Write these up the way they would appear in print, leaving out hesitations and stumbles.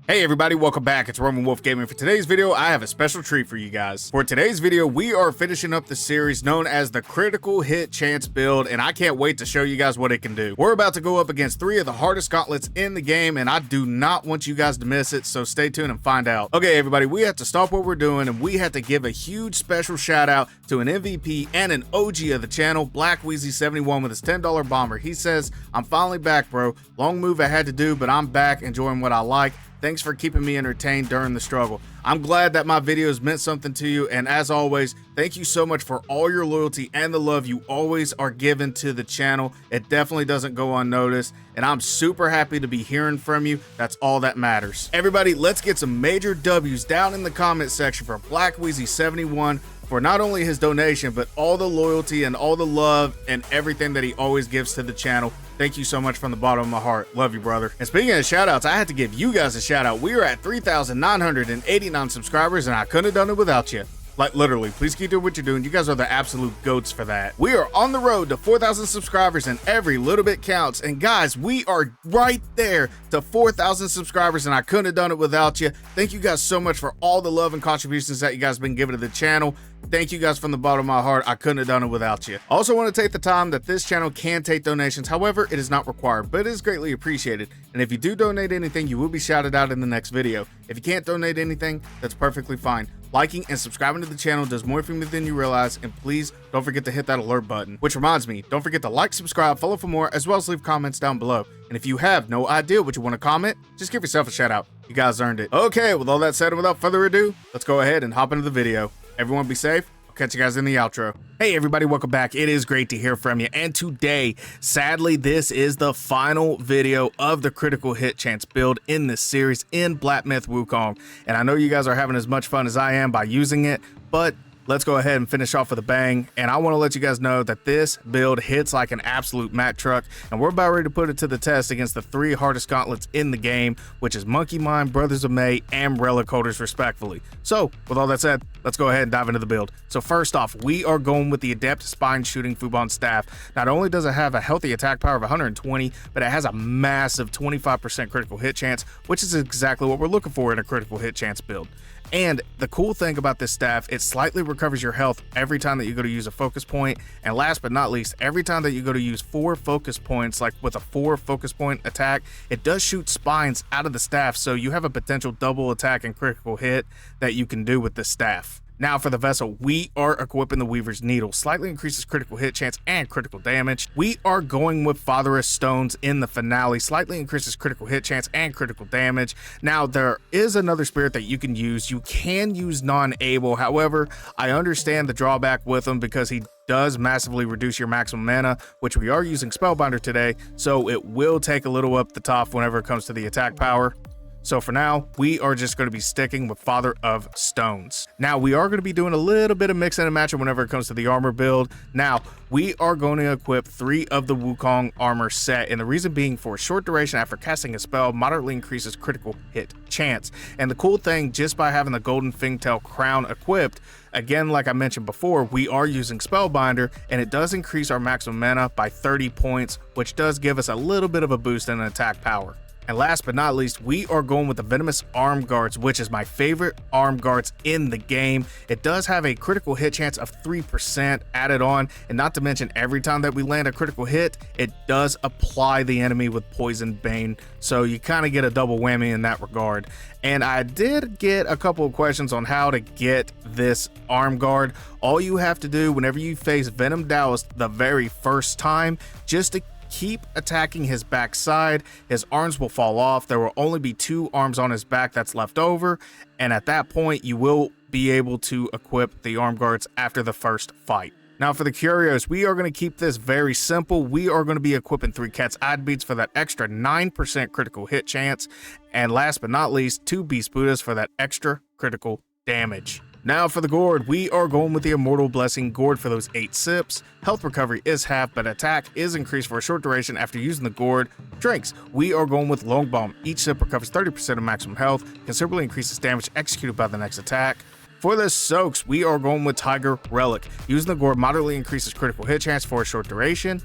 Hey everybody, welcome back. It's Roman Wolf Gaming. For today's video, I have a special treat for you guys. For today's video, we are finishing up the series known as the Critical Hit Chance build, and I can't wait to show you guys what it can do. We're about to go up against 3 of the hardest gauntlets in the game, and I do not want you guys to miss it, so stay tuned and find out. Okay, everybody, we have to stop what we're doing, and we have to give a huge special shout out to an MVP and an OG of the channel, Black Wheezy 71 with his $10 bomber. He says, "I'm finally back, bro. Long move I had to do, but I'm back enjoying what I like. Thanks for keeping me entertained during the struggle." I'm glad that my videos meant something to you, and as always, thank you so much for all your loyalty and the love you always are given to the channel. It definitely doesn't go unnoticed, and I'm super happy to be hearing from you. That's all that matters. Everybody, let's get some major W's down in the comment section for Black Wheezy 71 for not only his donation, but all the loyalty and all the love and everything that he always gives to the channel. Thank you so much from the bottom of my heart. Love you, brother. And speaking of shout outs, I had to give you guys a shout out. We are at 3,989 subscribers, and I couldn't have done it without you. Like, literally, please keep doing what you're doing. You guys are the absolute goats for that. We are on the road to 4,000 subscribers, and every little bit counts. And guys, we are right there to 4,000 subscribers, and I couldn't have done it without you. Thank you guys so much for all the love and contributions that you guys have been giving to the channel. Thank you guys from the bottom of my heart. I couldn't have done it without you. I also want to take the time that this channel can take donations. However, it is not required, but it is greatly appreciated. And if you do donate anything, you will be shouted out in the next video. If you can't donate anything, that's perfectly fine. Liking and subscribing to the channel does more for me than you realize, and please don't forget to hit that alert button. Which reminds me, don't forget to like, subscribe, follow for more, as well as leave comments down below. And if you have no idea what you want to comment, just give yourself a shout out. You guys earned it. Okay, with all that said and without further ado, let's go ahead and hop into the video. Everyone be safe. Catch you guys in the outro. Hey everybody, welcome back. It is great to hear from you, and today, sadly, this is the final video of the Critical Hit Chance build in this series in Black Myth Wukong, and I know you guys are having as much fun as I am by using it, but let's go ahead and finish off with a bang. And I want to let you guys know that this build hits like an absolute Mack truck, and we're about ready to put it to the test against the 3 hardest gauntlets in the game, which is Monkey Mind, Brothers of Mei, and Relic Holders respectfully. So with all that said, let's go ahead and dive into the build. So first off, we are going with the Adept Spine Shooting Fubon Staff. Not only does it have a healthy attack power of 120, but it has a massive 25% critical hit chance, which is exactly what we're looking for in a critical hit chance build. And the cool thing about this staff, it slightly recovers your health every time that you go to use a focus point. And last but not least, every time that you go to use 4 focus points, like with a 4 focus point attack, it does shoot spines out of the staff. So you have a potential double attack and critical hit that you can do with this staff. Now for the vessel, we are equipping the Weaver's Needle. Slightly increases critical hit chance and critical damage. We are going with Fatheress Stones in the finale. Slightly increases critical hit chance and critical damage. Now there is another spirit that you can use. You can use Non-Able. However, I understand the drawback with him because he does massively reduce your maximum mana, which we are using Spellbinder today, so it will take a little up the top whenever it comes to the attack power. So for now, we are just going to be sticking with Father of Stones. Now, we are going to be doing a little bit of mix and a match whenever it comes to the armor build. Now, we are going to equip 3 of the Wukong armor set, and the reason being, for a short duration after casting a spell, moderately increases critical hit chance. And the cool thing, just by having the Golden Fingtail Crown equipped, again, like I mentioned before, we are using Spellbinder, and it does increase our maximum mana by 30 points, which does give us a little bit of a boost in attack power. And last but not least, we are going with the Venomous Arm Guards, which is my favorite arm guards in the game. It does have a critical hit chance of 3% added on, and not to mention, every time that we land a critical hit, it does apply the enemy with Poison Bane, so you kind of get a double whammy in that regard. And I did get a couple of questions on how to get this arm guard. All you have to do whenever you face Venom Daoist the very first time, just to keep attacking his backside, his arms will fall off. There will only be 2 arms on his back that's left over, and at that point you will be able to equip the arm guards after the first fight. Now for the curios, we are going to keep this very simple. We are going to be equipping 3 Cat's Eye Beads for that extra 9% critical hit chance, and last but not least, 2 Beast Buddhas for that extra critical damage. Now for the gourd, we are going with the Immortal Blessing gourd for those 8 sips. Health recovery is half, but attack is increased for a short duration after using the gourd. Drinks, we are going with Long Bomb. Each sip recovers 30% of maximum health, considerably increases damage executed by the next attack. For the soaks, we are going with Tiger Relic. Using the gourd moderately increases critical hit chance for a short duration.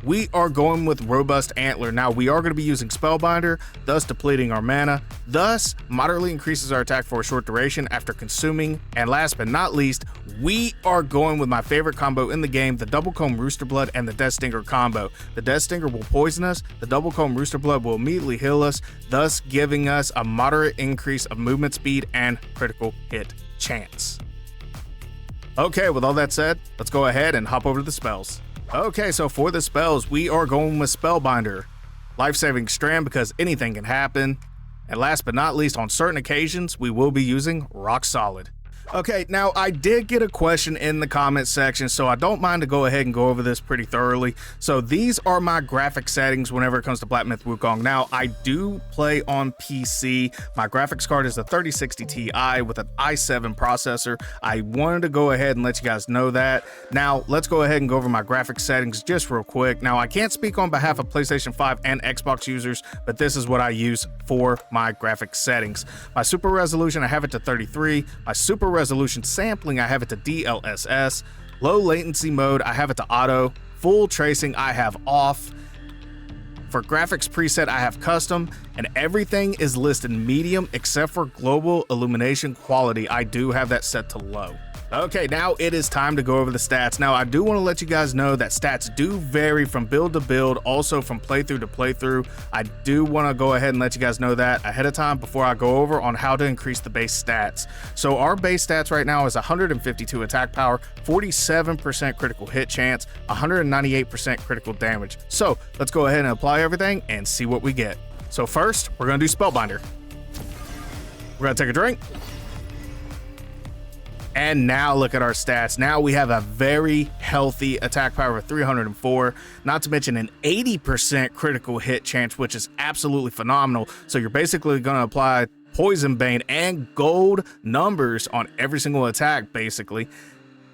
we are going with Robust Antler. Now, we are going to be using Spellbinder, thus depleting our mana, thus moderately increases our attack for a short duration after consuming, and last but not least, we are going with my favorite combo in the game, the Double Comb Rooster Blood and the Death Stinger combo. The Death Stinger will poison us, the Double Comb Rooster Blood will immediately heal us, thus giving us a moderate increase of movement speed and critical hit chance. Okay, with all that said, let's go ahead and hop over to the spells. Okay, so for the spells, we are going with Spellbinder, Life-Saving Strand because anything can happen, and last but not least, on certain occasions, we will be using Rock Solid. Okay, now I did get a question in the comment section, so I don't mind to go ahead and go over this pretty thoroughly. So these are my graphic settings whenever it comes to Black Myth Wukong. Now, I do play on PC. My graphics card is a 3060 Ti with an i7 processor. I wanted to go ahead and let you guys know that. Now, let's go ahead and go over my graphic settings just real quick. Now, I can't speak on behalf of PlayStation 5 and Xbox users, but this is what I use for my graphic settings. My super resolution, I have it to 33. My super resolution sampling, I have it to DLSS. Low latency mode, I have it to auto. Full tracing, I have off. For graphics preset, I have custom, and everything is listed medium except for global illumination quality. I do have that set to low. Okay, now it is time to go over the stats. Now, I do want to let you guys know that stats do vary from build to build, also from playthrough to playthrough. I do want to go ahead and let you guys know that ahead of time before I go over on how to increase the base stats. So our base stats right now is 152 attack power, 47% critical hit chance, 198% critical damage. So let's go ahead and apply everything and see what we get. So first, we're going to do Spellbinder. We're going to take a drink. And now look at our stats. Now we have a very healthy attack power of 304, not to mention an 80% critical hit chance, which is absolutely phenomenal. So you're basically going to apply Poison Bane and gold numbers on every single attack, basically.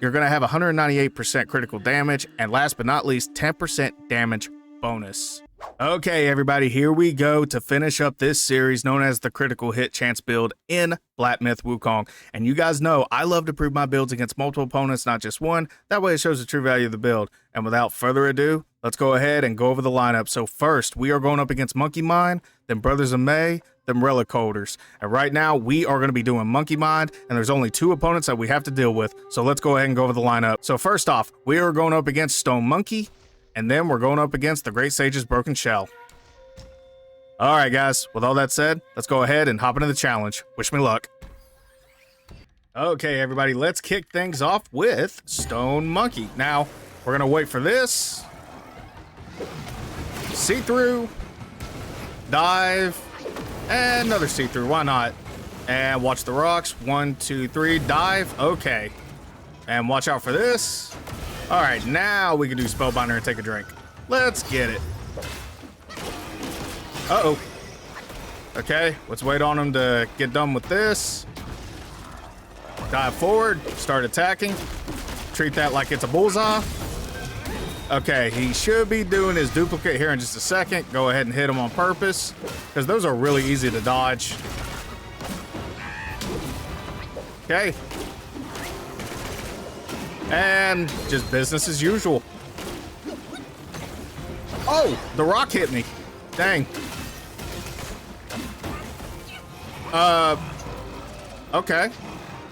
You're going to have 198% critical damage, and last but not least, 10% damage bonus. Okay, everybody, here we go to finish up this series known as the critical hit chance build in Black Myth Wukong. And you guys know I love to prove my builds against multiple opponents, not just one. That way it shows the true value of the build. And without further ado, let's go ahead and go over the lineup. So first, we are going up against Monkey Mind, then Brothers of Mei, then Relic Holders. And right now, we are going to be doing Monkey Mind, and there's only two opponents that we have to deal with. So let's go ahead and go over the lineup. So first off, we are going up against Stone Monkey, and then we're going up against the Great Sage's Broken Shell. All right, guys, with all that said, let's go ahead and hop into the challenge. Wish me luck. Okay, everybody, let's kick things off with Stone Monkey. Now, we're going to wait for this. See-through. Dive. And another see-through. Why not? And watch the rocks. 1, 2, 3. Dive. Okay. And watch out for this. All right, now we can do Spellbinder and take a drink. Let's get it. Uh-oh. Okay, let's wait on him to get done with this. Dive forward, start attacking. Treat that like it's a bullseye. Okay, he should be doing his duplicate here in just a second. Go ahead and hit him on purpose, because those are really easy to dodge. Okay. And just business as usual. Oh, the rock hit me. Dang. Okay.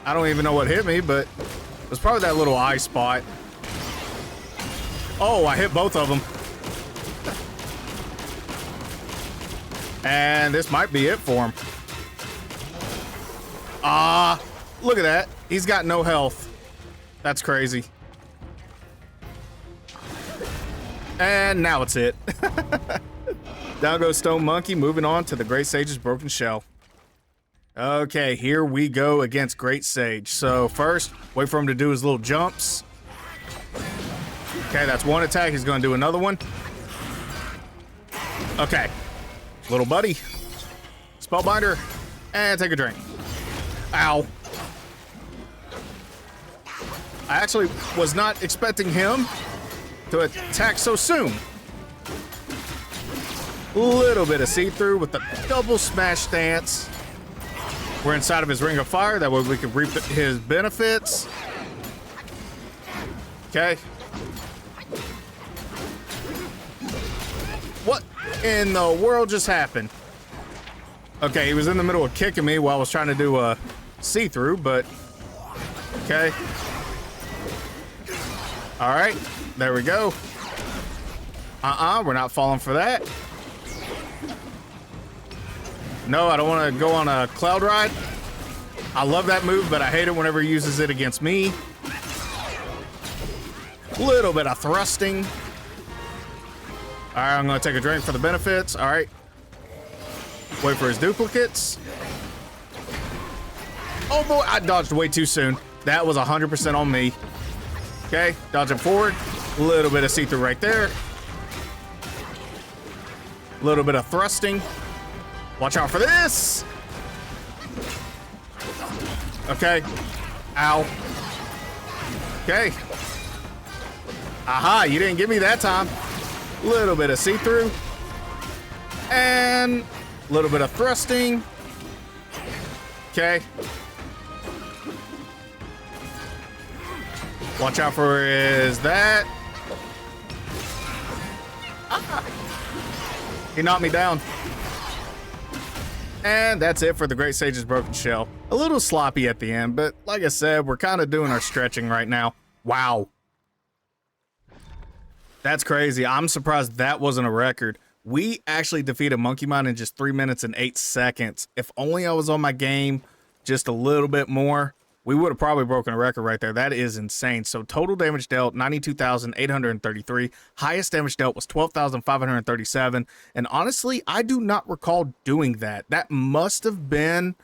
I don't even know what hit me, but it was probably that little eye spot. Oh, I hit both of them. And this might be it for him. Look at that. He's got no health. That's crazy. And now it's it. Down goes Stone Monkey, moving on to the Great Sage's Broken Shell. Okay, here we go against Great Sage. So first, wait for him to do his little jumps. Okay, that's one attack. He's going to do another one. Okay. Little buddy. Spellbinder. And take a drink. Ow. I actually was not expecting him to attack so soon. Little bit of see-through with the double smash stance. We're inside of his ring of fire. That way we can reap his benefits. Okay. in the world just happened? Okay, he was in the middle of kicking me while I was trying to do a see-through, but okay. All right, there we go. We're not falling for that. No, I don't want to go on a cloud ride. I love that move, but I hate it whenever he uses it against me. Little bit of thrusting. All right, I'm going to take a drink for the benefits. All right. Wait for his duplicates. Oh boy, I dodged way too soon. That was 100% on me. Okay, dodging forward. A little bit of see-through right there. A little bit of thrusting. Watch out for this. Okay. Ow. Okay. Aha, you didn't give me that time. A little bit of see-through. And a little bit of thrusting. Okay. Watch out for is that. He knocked me down. And that's it for the Great Sage's Broken Shell. A little sloppy at the end, but like I said, we're kind of doing our stretching right now. Wow. That's crazy. I'm surprised that wasn't a record. We actually defeated Monkey Mind in just 3 minutes and 8 seconds. If only I was on my game just a little bit more, we would have probably broken a record right there. That is insane. So total damage dealt, 92,833. Highest damage dealt was 12,537. And honestly, I do not recall doing that. That must have been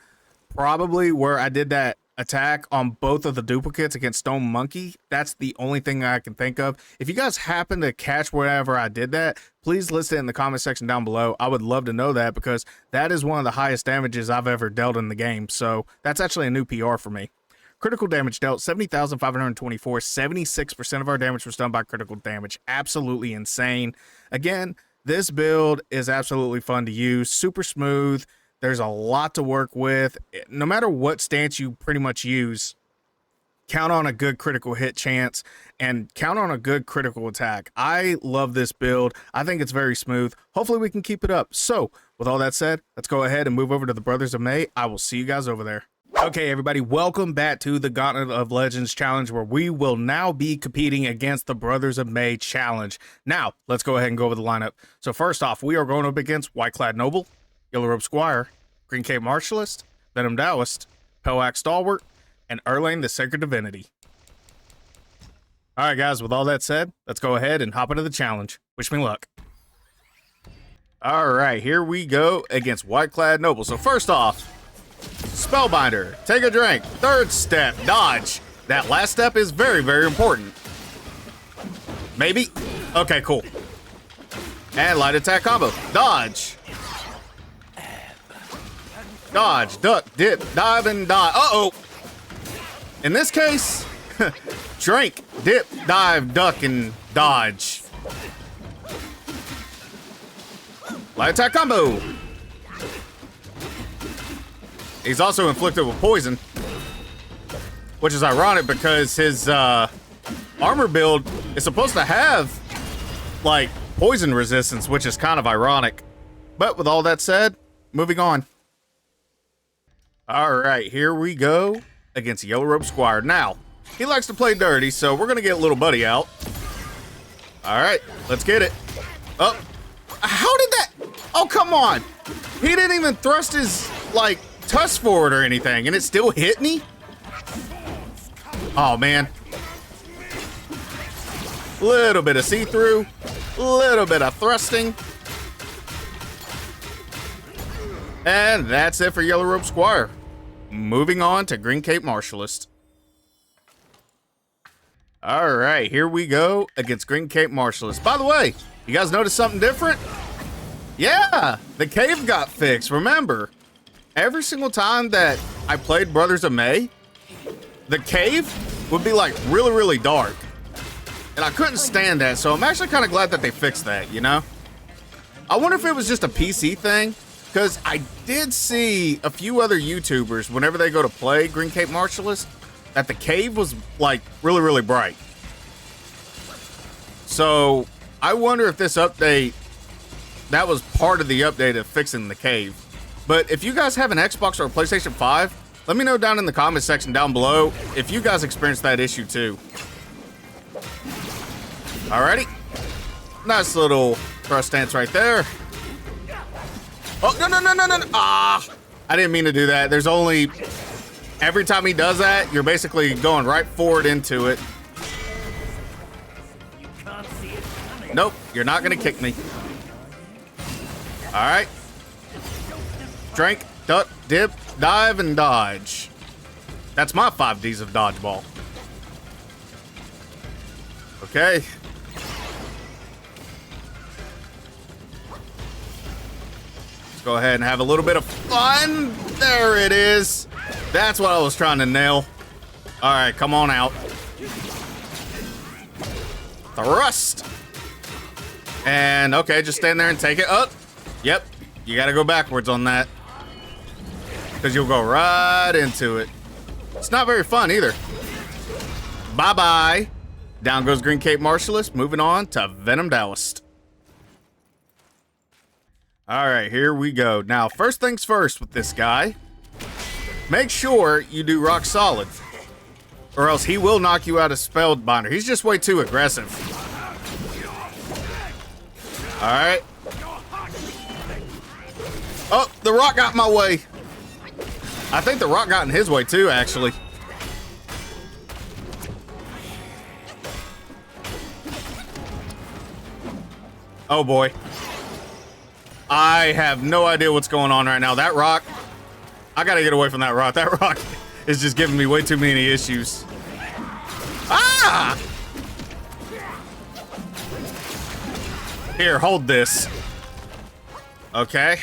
probably where I did that attack on both of the duplicates against Stone Monkey. That's the only thing I can think of. If you guys happen to catch wherever I did that, please list it in the comment section down below. I would love to know that because that is one of the highest damages I've ever dealt in the game. So that's actually a new PR for me. Critical damage dealt, 70,524. 76% of our damage was done by critical damage. Absolutely insane. Again, this build is absolutely fun to use. Super smooth. There's a lot to work with. No matter what stance you pretty much use, count on a good critical hit chance and count on a good critical attack. I love this build. I think it's very smooth. Hopefully we can keep it up. So with all that said, let's go ahead and move over to the Brothers of Mei. I will see you guys over there. Okay, everybody, welcome back to the Gauntlet of Legends challenge, where we will now be competing against the Brothers of Mei challenge. Now, let's go ahead and go over the lineup. So first off, we are going up against White-Clad Noble, Yellow Robe Squire, Green Cape Martialist, Venom Daoist, Pale-Axe Stalwart, and Erlang the Sacred Divinity. Alright guys, with all that said, let's go ahead and hop into the challenge. Wish me luck. Alright, here we go against White-Clad Noble. So first off, Spellbinder, take a drink. Third step, dodge. That last step is very, very important. Maybe? Okay, cool. And light attack combo. Dodge. Dodge, duck, dip, dive, and dodge. Uh-oh. In this case, drink, dip, dive, duck, and dodge. Light attack combo. He's also inflicted with poison, which is ironic because his armor build is supposed to have, like, poison resistance, which is kind of ironic. But with all that said, moving on. All right, here we go against Yellow Robe Squire. Now, he likes to play dirty, so we're going to get little buddy out. All right, let's get it. Oh, how did that? Oh, come on. He didn't even thrust his, like, tusk forward or anything, and it still hit me? Oh, man. Little bit of see-through. Little bit of thrusting. And that's it for Yellow Robe Squire. Moving on to Green Cape Martialist. All right, here we go against Green Cape Martialist. By the way, you guys notice something different? Yeah, the cave got fixed. Remember, every single time that I played Brothers of Mei, the cave would be like really, really dark. And I couldn't stand that, so I'm actually kind of glad that they fixed that, you know? I wonder if it was just a PC thing. Because I did see a few other YouTubers, whenever they go to play Green Cape Martialist, that the cave was, like, really, really bright. So, I wonder if this update that was part of the update of fixing the cave. But if you guys have an Xbox or a PlayStation 5, let me know down in the comment section down below if you guys experienced that issue too. Alrighty. Nice little thrust stance right there. Oh, no. Ah! I didn't mean to do that. There's only... Every time he does that, you're basically going right forward into it. Nope, you're not gonna kick me. Alright. Drink, duck, dip, dive, and dodge. That's my 5 Ds of dodgeball. Okay. Let's go ahead and have a little bit of fun. There it is. That's what I was trying to nail. All right, come on out. Thrust. And okay, just stand there and take it up. Yep, you gotta go backwards on that, because you'll go right into it. It's not very fun either. Bye-bye. Down goes Green Cape Martialist. Moving on to Venom Daoist. All right, here we go. Now, first things first with this guy. Make sure you do rock solid, or else he will knock you out of Spellbinder. He's just way too aggressive. All right. Oh, the rock got in my way. I think the rock got in his way too, actually. Oh boy. I have no idea what's going on right now. That rock, I gotta get away from that rock. That rock is just giving me way too many issues. Ah! Here, hold this. Okay.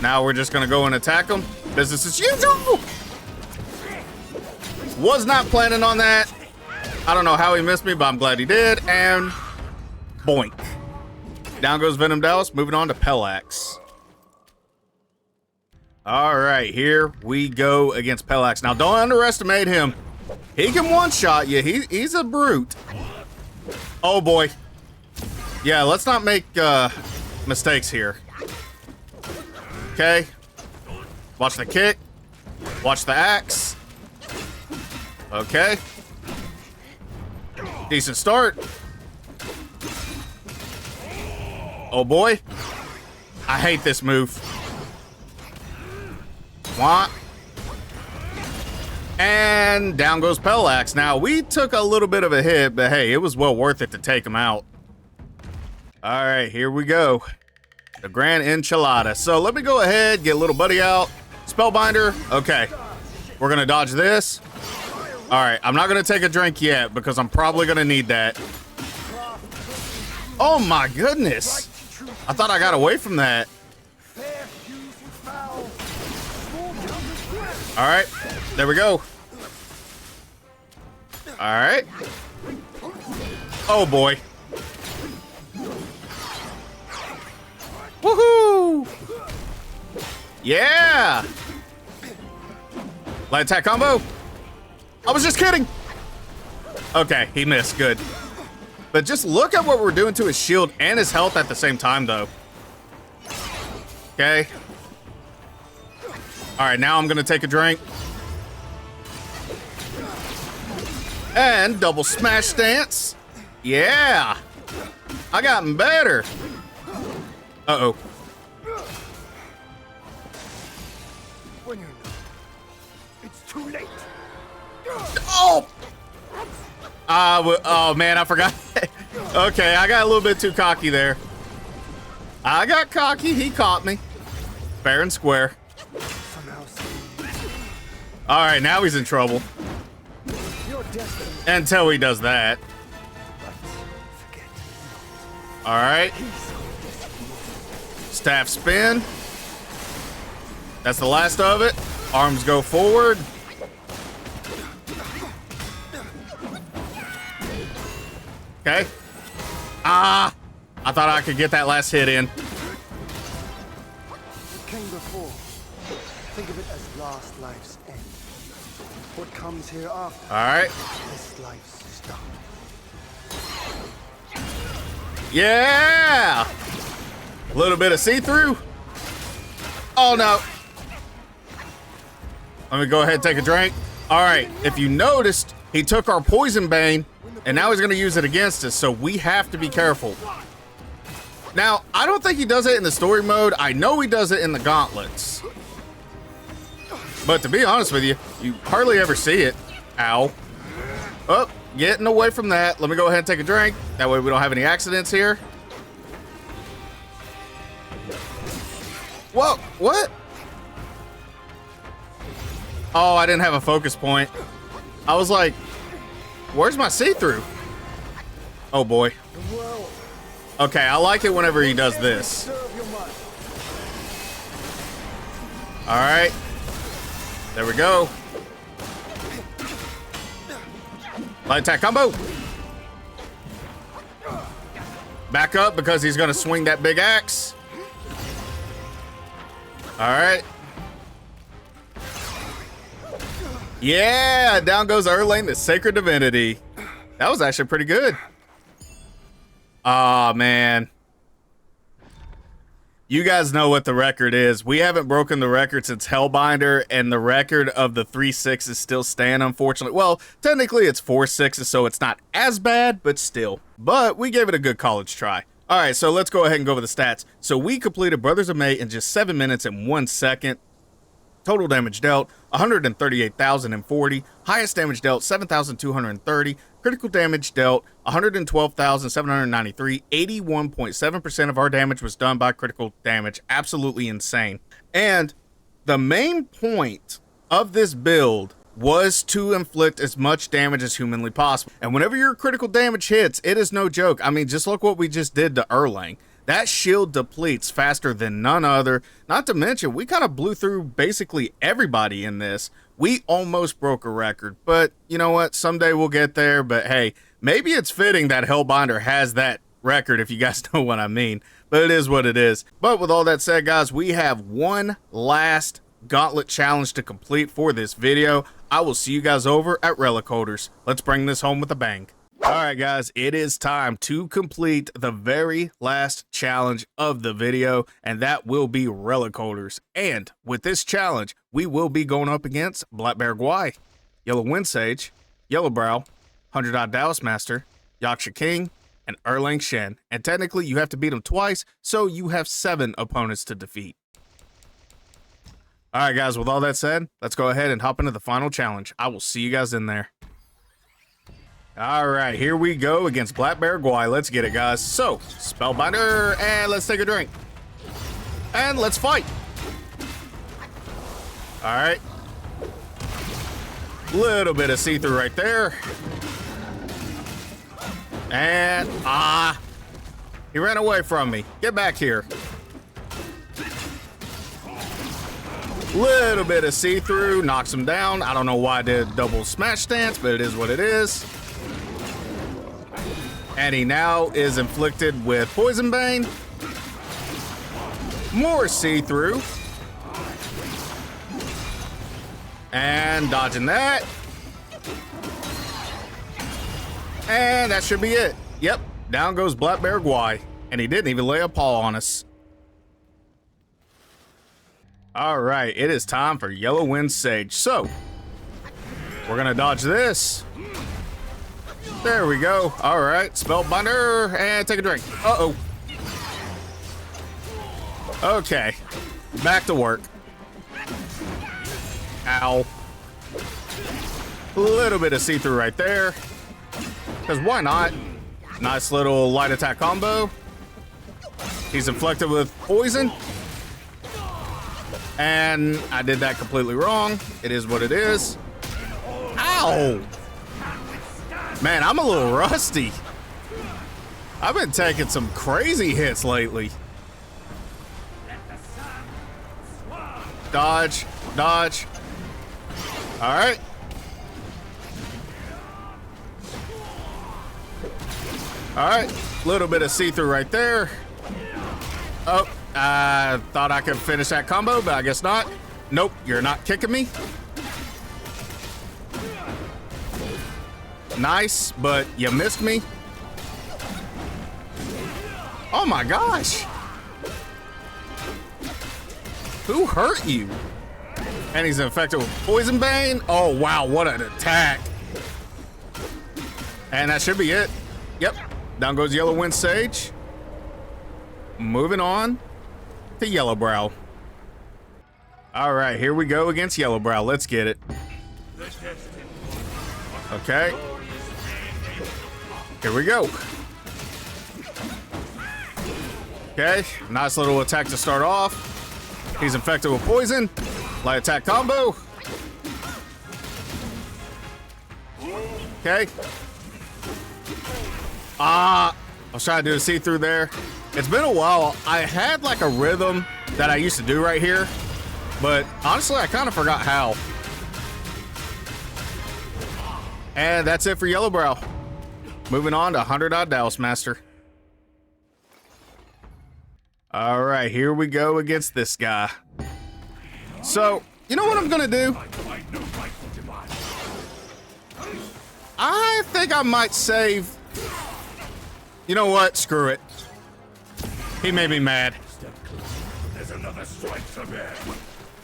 Now we're just gonna go and attack him. Business as usual. Was not planning on that. I don't know how he missed me, but I'm glad he did. And boink. Down goes Venom Daoist. Moving on to Pellax. All right, here we go against Pellax. Now, don't underestimate him. He can one-shot you. He's a brute. Oh, boy. Yeah, let's not make mistakes here. Okay. Watch the kick. Watch the axe. Okay. Decent start. Oh boy. I hate this move. What? And down goes Pellax. Now, we took a little bit of a hit, but hey, it was well worth it to take him out. All right, here we go. The Grand Enchilada. So let me go ahead, get little buddy out. Spellbinder. Okay. We're going to dodge this. All right, I'm not going to take a drink yet because I'm probably going to need that. Oh my goodness. I thought I got away from that. All right, there we go. All right. Oh boy. Woohoo! Yeah! Light attack combo. I was just kidding. Okay, he missed. Good. But just look at what we're doing to his shield and his health at the same time, though. Okay. All right, now I'm going to take a drink. And double smash stance. Yeah. I gotten better. Uh-oh. When you know, it's too late. Oh! Oh, man, I forgot. Okay, I got a little bit too cocky there. I got cocky. He caught me. Fair and square. All right, now he's in trouble. Until he does that. All right. Staff spin. That's the last of it. Arms go forward. Okay. Ah! I thought I could get that last hit in. Came before. Think of it as last life's end. What comes hereafter? All right. This life's start. Yeah! A little bit of see-through. Oh, no. Let me go ahead and take a drink. All right, if you noticed, he took our Poison Bane, and now he's going to use it against us, so we have to be careful. Now, I don't think he does it in the story mode. I know he does it in the gauntlets. But to be honest with you, you hardly ever see it. Ow. Oh, getting away from that. Let me go ahead and take a drink. That way we don't have any accidents here. Whoa, what? Oh, I didn't have a focus point. I was like, where's my see-through? Oh boy. Okay, I like it whenever he does this. All right. There we go. Light attack combo. Back up because he's gonna swing that big axe. All right. Yeah, down goes Erlang, the Sacred Divinity. That was actually pretty good. Aw, man. You guys know what the record is. We haven't broken the record since Hellbinder, and the record of the 3-6s still stand, unfortunately. Well, technically it's 4-6s, so it's not as bad, but still. But we gave it a good college try. All right, so let's go ahead and go over the stats. So we completed Brothers of Mei in just 7 minutes and 1 second. Total damage dealt, 138,040. Highest damage dealt, 7,230. Critical damage dealt, 112,793. 81.7% of our damage was done by critical damage. Absolutely insane. And the main point of this build was to inflict as much damage as humanly possible. And whenever your critical damage hits, it is no joke. I mean, just look what we just did to Erlang. That shield depletes faster than none other. Not to mention, we kind of blew through basically everybody in this. We almost broke a record, but you know what? Someday we'll get there. But hey, maybe it's fitting that Hellbinder has that record, if you guys know what I mean. But it is what it is. But with all that said, guys, we have one last Gauntlet Challenge to complete for this video. I will see you guys over at Relic Holders. Let's bring this home with a bang. All right, guys, it is time to complete the very last challenge of the video, and that will be Relic Holders. And with this challenge, we will be going up against Black Bear Guai, Yellow Wind Sage, Yellow Brow, 100-odd Daoist Master, Yaksha King, and Erlang Shen. And technically, you have to beat them twice, so you have 7 opponents to defeat. All right, guys, with all that said, let's go ahead and hop into the final challenge. I will see you guys in there. All right, here we go against Black Bear Guai. Let's get it, guys. So, Spellbinder, and let's take a drink. And let's fight. All right. Little bit of see-through right there. And, he ran away from me. Get back here. Little bit of see-through, knocks him down. I don't know why I did double smash stance, but it is what it is. And he now is inflicted with Poison Bane. More see-through. And dodging that. And that should be it. Yep, down goes Black Bear Guai. And he didn't even lay a paw on us. All right, it is time for Yellow Wind Sage. So, we're gonna dodge this. There we go. All right, Spellbinder, and take a drink. Uh-oh. Okay, back to work. Ow. A little bit of see-through right there. Because why not? Nice little light attack combo. He's inflicted with poison. And I did that completely wrong. It is what it is. Ow! Man, I'm a little rusty. I've been taking some crazy hits lately. Dodge, dodge. All right. All right, little bit of see-through right there. Oh, I thought I could finish that combo, but I guess not. Nope, you're not kicking me. Nice, but you missed me. Oh my gosh. Who hurt you? And he's infected with Poison Bane. Oh, wow, what an attack. And that should be it. Yep, down goes Yellow Wind Sage. Moving on to Yellowbrow. All right, here we go against Yellowbrow. Let's get it. Okay. Here we go. Okay, nice little attack to start off. He's infected with poison. Light attack combo. Okay. I was trying to do a see-through there. It's been a while. I had like a rhythm that I used to do right here, but honestly, I kind of forgot how. And that's it for Yellowbrow. Moving on to 100-odd Daoist Master. All right, here we go against this guy. So, you know what I'm gonna do? I think I might save. You know what? Screw it. He made me mad.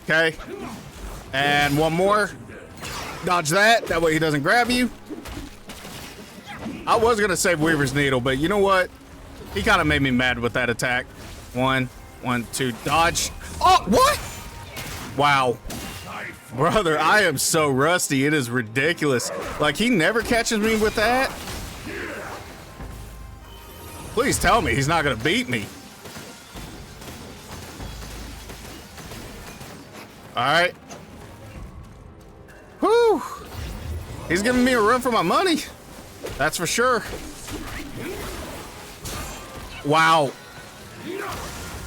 Okay. And one more. Dodge that. That way he doesn't grab you. I was gonna save Weaver's Needle, but you know what? He kind of made me mad with that attack. One, two, dodge. Oh, what? Wow. Brother, I am so rusty. It is ridiculous. Like, he never catches me with that. Please tell me he's not gonna beat me. All right. Whew. He's giving me a run for my money. That's for sure. Wow.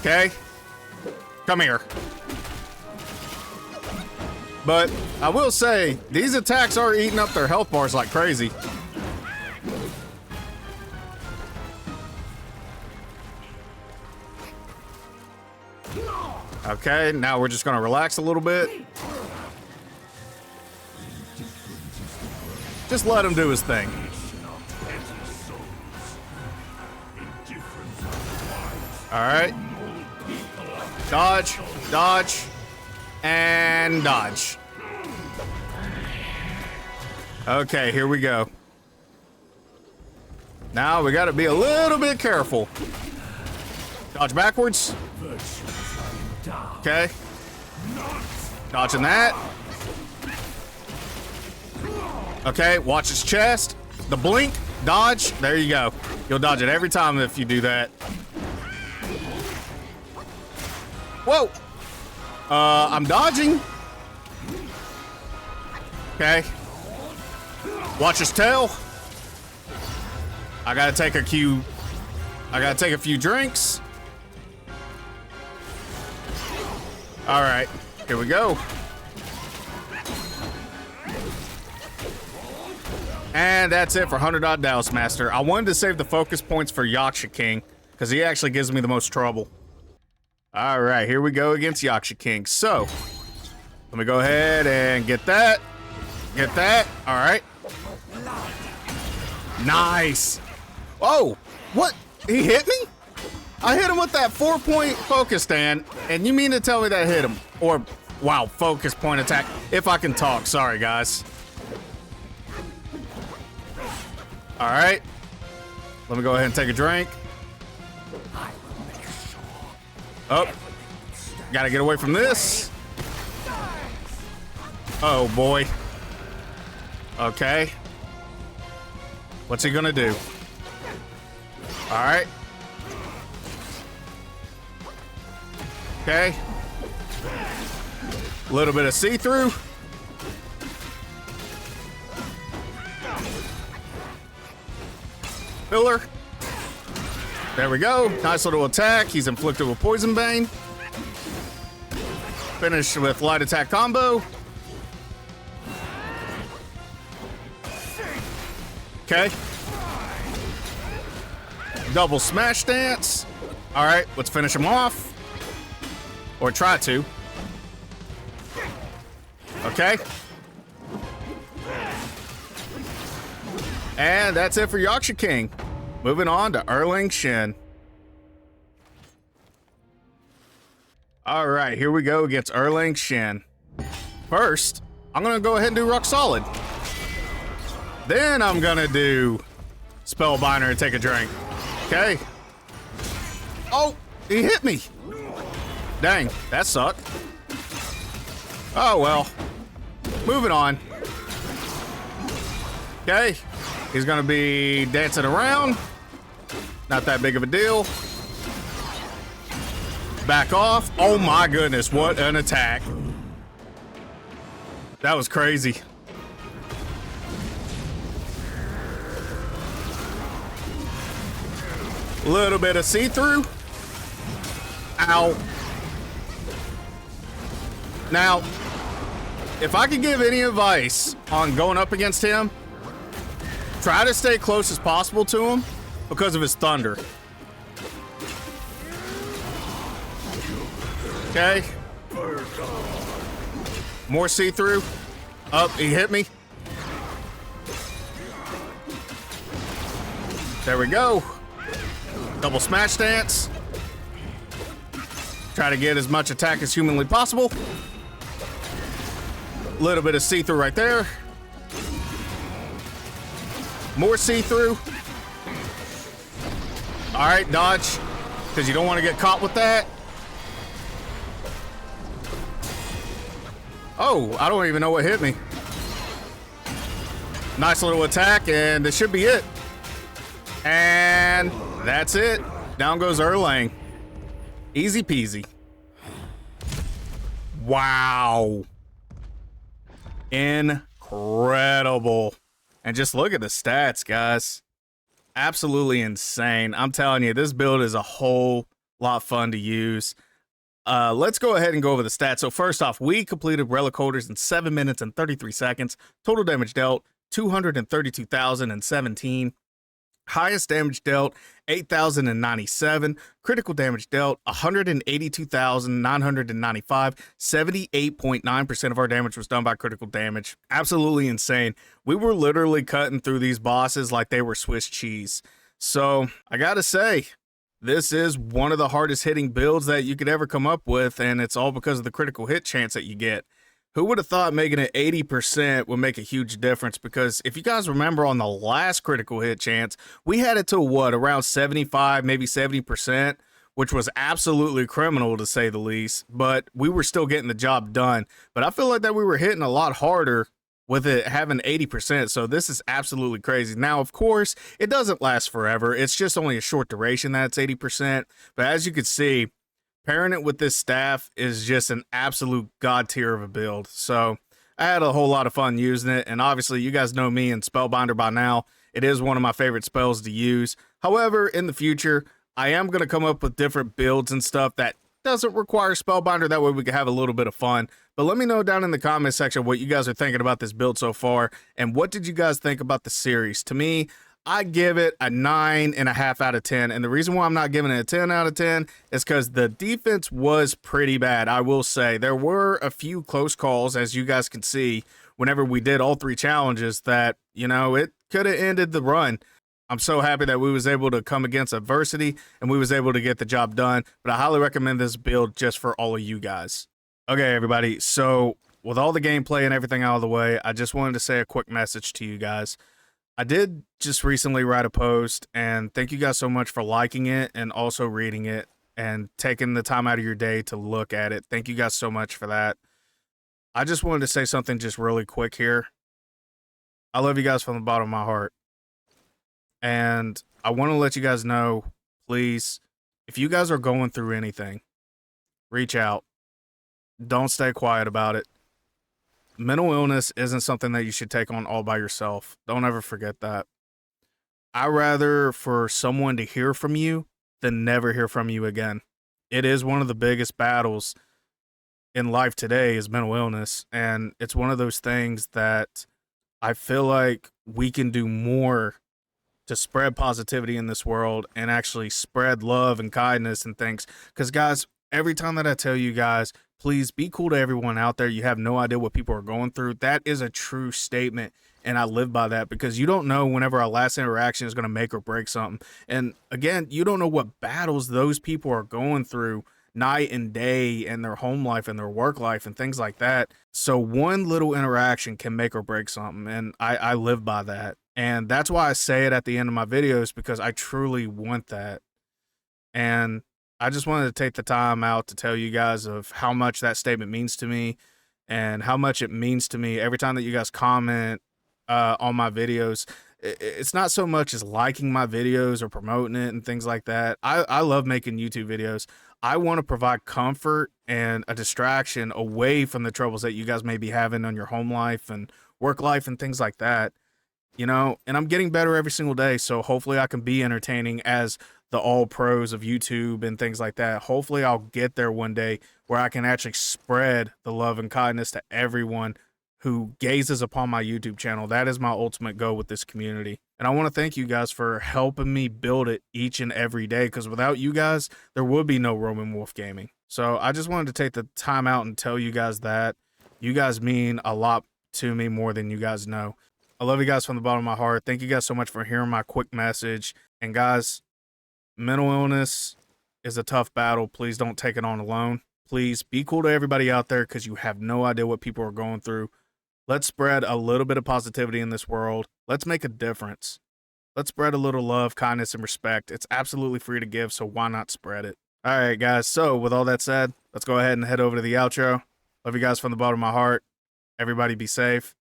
Okay. Come here. But I will say, these attacks are eating up their health bars like crazy. Okay, now we're just gonna relax a little bit. Just let him do his thing. All right. Dodge, dodge, and dodge. Okay, here we go. Now we gotta be a little bit careful. Dodge backwards. Okay. Dodging that. Okay, watch his chest. The blink, dodge. There you go. You'll dodge it every time if you do that. Whoa. I'm dodging. Okay. Watch his tail. I gotta take a few drinks. All right, here we go. And that's it for 100-odd Daoist Master. I wanted to save the focus points for Yaksha King, because he actually gives me the most trouble. All right, here we go against Yaksha King. So, let me go ahead and get that. Get that. All right. Nice. Oh, what? He hit me? I hit him with that 4-point focus stand, and you mean to tell me that hit him? Or, wow, focus point attack. If I can talk. Sorry, guys. All right. Let me go ahead and take a drink. Oh. Gotta get away from this. Oh, boy. Okay. What's he gonna do? All right. Okay. A little bit of see-through. Filler. There we go. Nice little attack. He's inflicted with Poison Bane. Finish with light attack combo. Okay. Double smash dance. All right, let's finish him off. Or try to. Okay. And that's it for Yaksha King. Moving on to Erlang Shen. All right, here we go against Erlang Shen. First, I'm gonna go ahead and do Rock Solid. Then I'm gonna do Spellbinder and take a drink. Okay. Oh, he hit me. Dang, that sucked. Oh well. Moving on. Okay. He's gonna be dancing around. Not that big of a deal. Back off. Oh my goodness, what an attack. That was crazy. A little bit of see-through. Ow. Now, if I could give any advice on going up against him, try to stay close as possible to him because of his thunder. Okay. More see-through. Up, he hit me. There we go. Double smash dance. Try to get as much attack as humanly possible. A little bit of see-through right there. More see-through. All right, dodge, because you don't want to get caught with that. Oh, I don't even know what hit me. Nice little attack, and this should be it. And that's it. Down goes Erlang. Easy peasy. Wow. Incredible. And just look at the stats, guys. Absolutely insane. I'm telling you, this build is a whole lot fun to use. Let's go ahead and go over the stats. So first off, we completed Relic Holders in 7 minutes and 33 seconds. Total damage dealt, 232,017. Highest damage dealt, 8,097. Critical damage dealt, 182,995. 78.9% of our damage was done by critical damage. Absolutely insane. We were literally cutting through these bosses like they were Swiss cheese. So I gotta say, this is one of the hardest hitting builds that you could ever come up with, and it's all because of the critical hit chance that you get. Who would have thought making it 80% would make a huge difference? Because if you guys remember on the last critical hit chance, we had it to what, around 75, maybe 70%, which was absolutely criminal to say the least, but we were still getting the job done. But I feel like that we were hitting a lot harder with it having 80%, so this is absolutely crazy. Now, of course, it doesn't last forever. It's just only a short duration that it's 80%, but as you can see, pairing it with this staff is just an absolute god tier of a build. So I had a whole lot of fun using it, and obviously you guys know me and Spellbinder by now. It is one of my favorite spells to use. However, in the future, I am going to come up with different builds and stuff that doesn't require Spellbinder. That way we can have a little bit of fun. But let me know down in the comment section what you guys are thinking about this build so far, and what did you guys think about the series? To me, I give it a 9.5 out of 10. And the reason why I'm not giving it a 10 out of 10 is because the defense was pretty bad. I will say there were a few close calls, as you guys can see, whenever we did all 3 challenges that, you know, it could have ended the run. I'm so happy that we was able to come against adversity and we was able to get the job done. But I highly recommend this build just for all of you guys. Okay, everybody. So with all the gameplay and everything out of the way, I just wanted to say a quick message to you guys. I did just recently write a post, and thank you guys so much for liking it and also reading it and taking the time out of your day to look at it. Thank you guys so much for that. I just wanted to say something just really quick here. I love you guys from the bottom of my heart. And I want to let you guys know, please, if you guys are going through anything, reach out. Don't stay quiet about it. Mental illness isn't something that you should take on all by yourself. Don't ever forget that. I'd rather for someone to hear from you than never hear from you again. It is one of the biggest battles in life today is mental illness. And it's one of those things that I feel like we can do more to spread positivity in this world and actually spread love and kindness and things. Because guys, every time that I tell you guys, please be cool to everyone out there. You have no idea what people are going through. That is a true statement, and I live by that because you don't know whenever our last interaction is going to make or break something. And again, you don't know what battles those people are going through night and day in their home life and their work life and things like that. So one little interaction can make or break something, and I live by that. And that's why I say it at the end of my videos, because I truly want that. And I just wanted to take the time out to tell you guys of how much that statement means to me, and how much it means to me every time that you guys comment on my videos. It's not so much as liking my videos or promoting it and things like that. I love making YouTube videos. I want to provide comfort and a distraction away from the troubles that you guys may be having on your home life and work life and things like that. You know, and I'm getting better every single day, so hopefully I can be entertaining as the all pros of YouTube and things like that. Hopefully I'll get there one day where I can actually spread the love and kindness to everyone who gazes upon my YouTube channel. That is my ultimate goal with this community. And I want to thank you guys for helping me build it each and every day, because without you guys, there would be no Roman Wolf Gaming. So I just wanted to take the time out and tell you guys that. You guys mean a lot to me, more than you guys know. I love you guys from the bottom of my heart. Thank you guys so much for hearing my quick message. And guys, mental illness is a tough battle. Please don't take it on alone. Please be cool to everybody out there, because you have no idea what people are going through. Let's spread a little bit of positivity in this world. Let's make a difference. Let's spread a little love, kindness, and respect. It's absolutely free to give, so why not spread it? All right, guys. So with all that said, let's go ahead and head over to the outro. Love you guys from the bottom of my heart. Everybody be safe.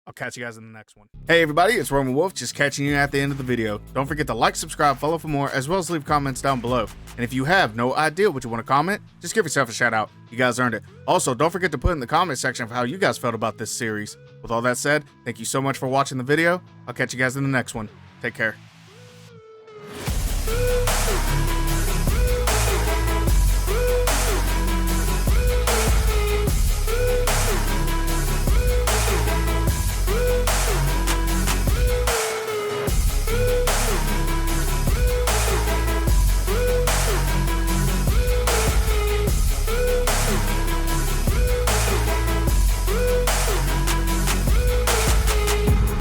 I'll catch you guys in the next one. Hey everybody, it's Roman Wolf, just catching you at the end of the video. Don't forget to like, subscribe, follow for more, as well as leave comments down below. And if you have no idea what you want to comment, just give yourself a shout out. You guys earned it. Also, don't forget to put in the comment section of how you guys felt about this series. With all that said, thank you so much for watching the video. I'll catch you guys in the next one. Take care.